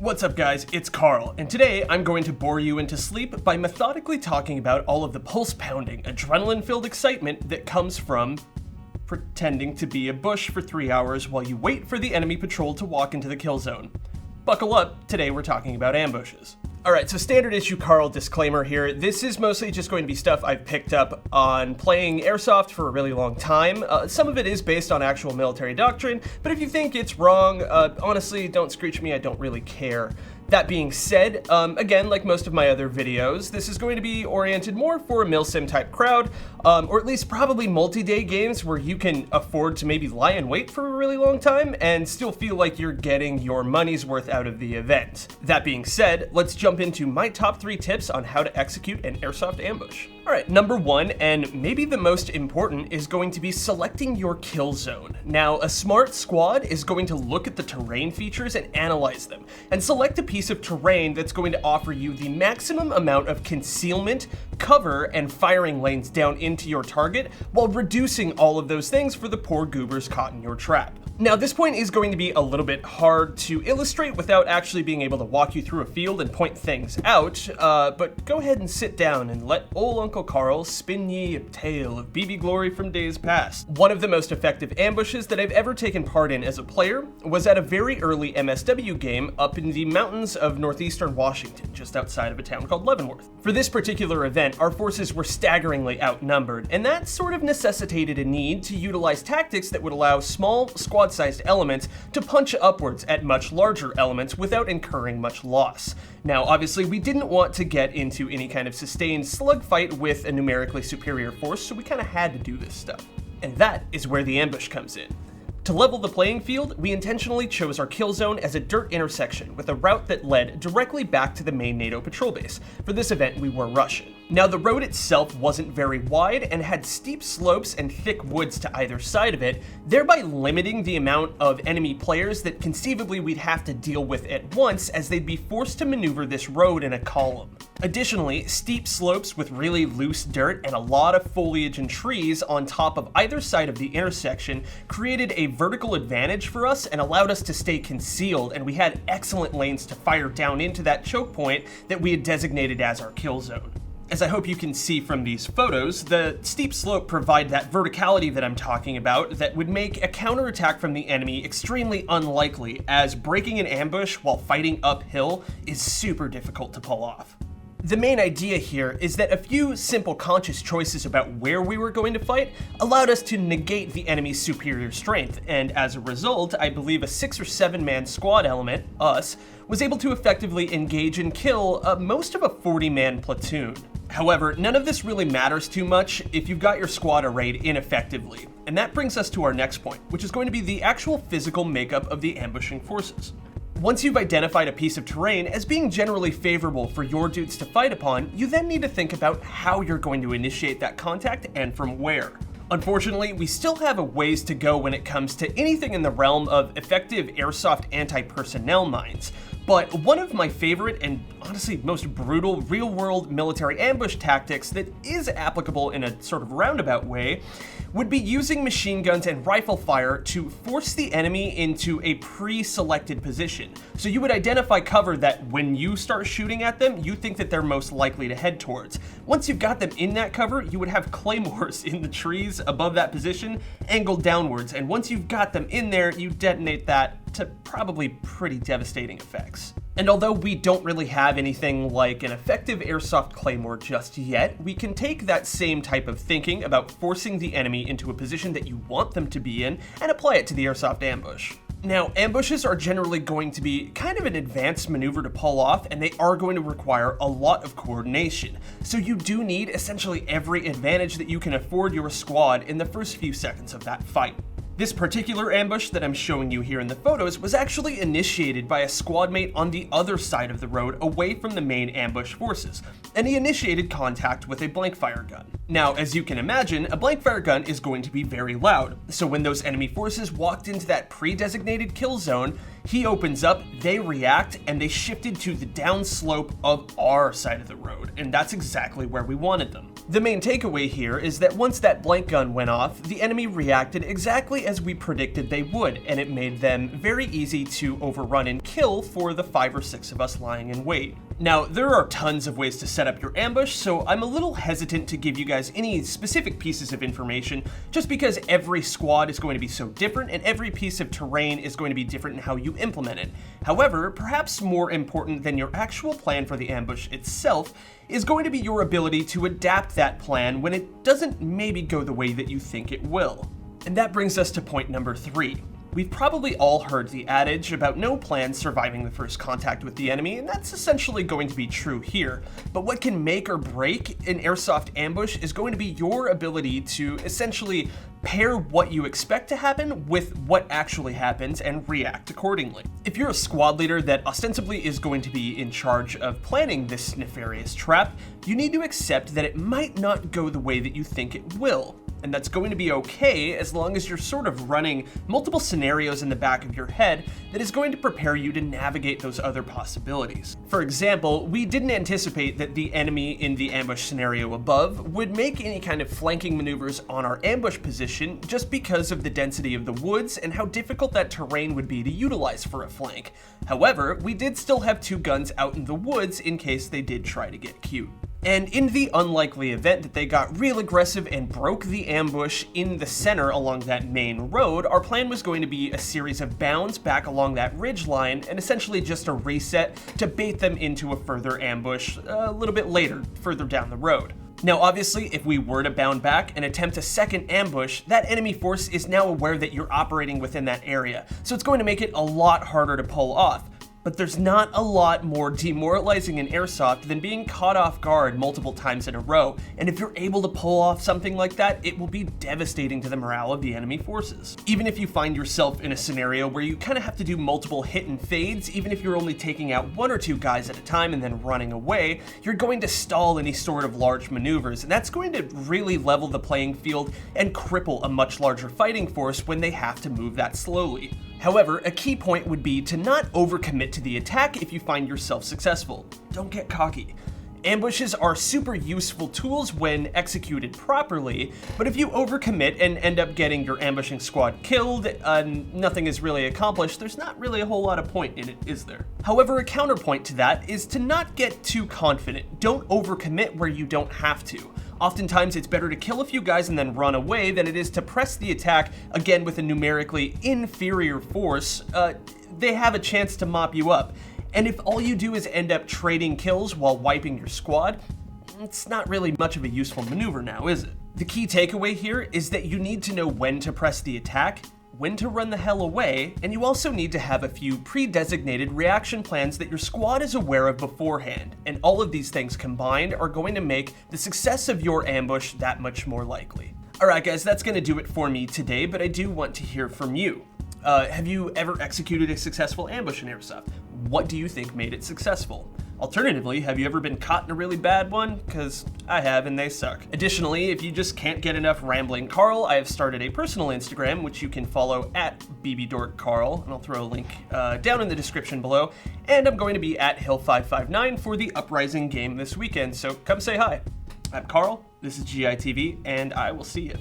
What's up guys, it's Carl, and today I'm going to bore you into sleep by methodically talking about all of the pulse-pounding, adrenaline-filled excitement that comes from pretending to be a bush for 3 hours while you wait for the enemy patrol to walk into the kill zone. Buckle up, today we're talking about ambushes. Alright, so standard issue Carl disclaimer here. This is mostly just going to be stuff I've picked up on playing Airsoft for a really long time. Some of it is based on actual military doctrine, but if you think it's wrong, honestly, don't screech me, I don't really care. That being said, again, like most of my other videos, this is going to be oriented more for a Milsim type crowd, or at least probably multi-day games where you can afford to maybe lie in wait for a really long time and still feel like you're getting your money's worth out of the event. That being said, let's jump into my top 3 tips on how to execute an Airsoft ambush. Alright, number 1, and maybe the most important, is going to be selecting your kill zone. Now, a smart squad is going to look at the terrain features and analyze them, and select a piece of terrain that's going to offer you the maximum amount of concealment, cover, and firing lanes down into your target, while reducing all of those things for the poor goobers caught in your trap. Now, this point is going to be a little bit hard to illustrate without actually being able to walk you through a field and point things out, but go ahead and sit down and let old Uncle Carl spin ye a tale of BB glory from days past. One of the most effective ambushes that I've ever taken part in as a player was at a very early MSW game up in the mountains of northeastern Washington, just outside of a town called Leavenworth. For this particular event, our forces were staggeringly outnumbered, and that sort of necessitated a need to utilize tactics that would allow small squad-sized elements to punch upwards at much larger elements without incurring much loss. Now, obviously, we didn't want to get into any kind of sustained slugfight with a numerically superior force, so we kind of had to do this stuff. And that is where the ambush comes in. To level the playing field, we intentionally chose our kill zone as a dirt intersection with a route that led directly back to the main NATO patrol base. For this event, we were Russian. Now, the road itself wasn't very wide and had steep slopes and thick woods to either side of it, thereby limiting the amount of enemy players that conceivably we'd have to deal with at once, as they'd be forced to maneuver this road in a column. Additionally, steep slopes with really loose dirt and a lot of foliage and trees on top of either side of the intersection created a vertical advantage for us and allowed us to stay concealed, and we had excellent lanes to fire down into that choke point that we had designated as our kill zone. As I hope you can see from these photos, the steep slope provide that verticality that I'm talking about that would make a counterattack from the enemy extremely unlikely, as breaking an ambush while fighting uphill is super difficult to pull off. The main idea here is that a few simple conscious choices about where we were going to fight allowed us to negate the enemy's superior strength, and as a result, I believe a 6 or 7 man squad element, us, was able to effectively engage and kill most of a 40-man platoon. However, none of this really matters too much if you've got your squad arrayed ineffectively, and that brings us to our next point, which is going to be the actual physical makeup of the ambushing forces. Once you've identified a piece of terrain as being generally favorable for your dudes to fight upon, you then need to think about how you're going to initiate that contact and from where. Unfortunately, we still have a ways to go when it comes to anything in the realm of effective Airsoft anti-personnel mines, but one of my favorite and honestly most brutal real-world military ambush tactics that is applicable in a sort of roundabout way would be using machine guns and rifle fire to force the enemy into a pre-selected position. So you would identify cover that when you start shooting at them, you think that they're most likely to head towards. Once you've got them in that cover, you would have claymores in the trees above that position, angled downwards, and once you've got them in there, you detonate that to probably pretty devastating effects. And although we don't really have anything like an effective Airsoft claymore just yet, we can take that same type of thinking about forcing the enemy into a position that you want them to be in and apply it to the Airsoft ambush. Now, ambushes are generally going to be kind of an advanced maneuver to pull off, and they are going to require a lot of coordination. So you do need essentially every advantage that you can afford your squad in the first few seconds of that fight. This particular ambush that I'm showing you here in the photos was actually initiated by a squad mate on the other side of the road away from the main ambush forces, and he initiated contact with a blank fire gun. Now, as you can imagine, a blank fire gun is going to be very loud, so when those enemy forces walked into that pre-designated kill zone, he opens up, they react, and they shifted to the downslope of our side of the road, and that's exactly where we wanted them. The main takeaway here is that once that blank gun went off, the enemy reacted exactly as we predicted they would, and it made them very easy to overrun and kill for the 5 or 6 of us lying in wait. Now, there are tons of ways to set up your ambush, so I'm a little hesitant to give you guys any specific pieces of information, just because every squad is going to be so different and every piece of terrain is going to be different in how you implement it. However, perhaps more important than your actual plan for the ambush itself is going to be your ability to adapt that plan when it doesn't maybe go the way that you think it will. And that brings us to point number 3. We've probably all heard the adage about no plan surviving the first contact with the enemy, and that's essentially going to be true here. But what can make or break an airsoft ambush is going to be your ability to essentially pair what you expect to happen with what actually happens and react accordingly. If you're a squad leader that ostensibly is going to be in charge of planning this nefarious trap, you need to accept that it might not go the way that you think it will. And that's going to be okay as long as you're sort of running multiple scenarios in the back of your head that is going to prepare you to navigate those other possibilities. For example, we didn't anticipate that the enemy in the ambush scenario above would make any kind of flanking maneuvers on our ambush position just because of the density of the woods and how difficult that terrain would be to utilize for a flank. However, we did still have 2 guns out in the woods in case they did try to get cute. And in the unlikely event that they got real aggressive and broke the ambush in the center along that main road, our plan was going to be a series of bounds back along that ridge line and essentially just a reset to bait them into a further ambush a little bit later, further down the road. Now obviously, if we were to bound back and attempt a second ambush, that enemy force is now aware that you're operating within that area, so it's going to make it a lot harder to pull off. But there's not a lot more demoralizing in airsoft than being caught off guard multiple times in a row, and if you're able to pull off something like that, it will be devastating to the morale of the enemy forces. Even if you find yourself in a scenario where you kind of have to do multiple hit and fades, even if you're only taking out 1 or 2 guys at a time and then running away, you're going to stall any sort of large maneuvers, and that's going to really level the playing field and cripple a much larger fighting force when they have to move that slowly. However, a key point would be to not overcommit to the attack if you find yourself successful. Don't get cocky. Ambushes are super useful tools when executed properly, but if you overcommit and end up getting your ambushing squad killed and nothing is really accomplished, there's not really a whole lot of point in it, is there? However, a counterpoint to that is to not get too confident. Don't overcommit where you don't have to. Oftentimes, it's better to kill a few guys and then run away than it is to press the attack, again with a numerically inferior force. They have a chance to mop you up. And if all you do is end up trading kills while wiping your squad, it's not really much of a useful maneuver now, is it? The key takeaway here is that you need to know when to press the attack, when to run the hell away, and you also need to have a few pre-designated reaction plans that your squad is aware of beforehand. And all of these things combined are going to make the success of your ambush that much more likely. Alright guys, that's going to do it for me today, but I do want to hear from you. Have you ever executed a successful ambush in Airsoft? What do you think made it successful? Alternatively, have you ever been caught in a really bad one? Because I have, and they suck. Additionally, if you just can't get enough rambling Carl, I have started a personal Instagram, which you can follow at bbdorkcarl, and I'll throw a link down in the description below. And I'm going to be at Hill559 for the Uprising game this weekend, so come say hi. I'm Carl, this is GITV, and I will see you.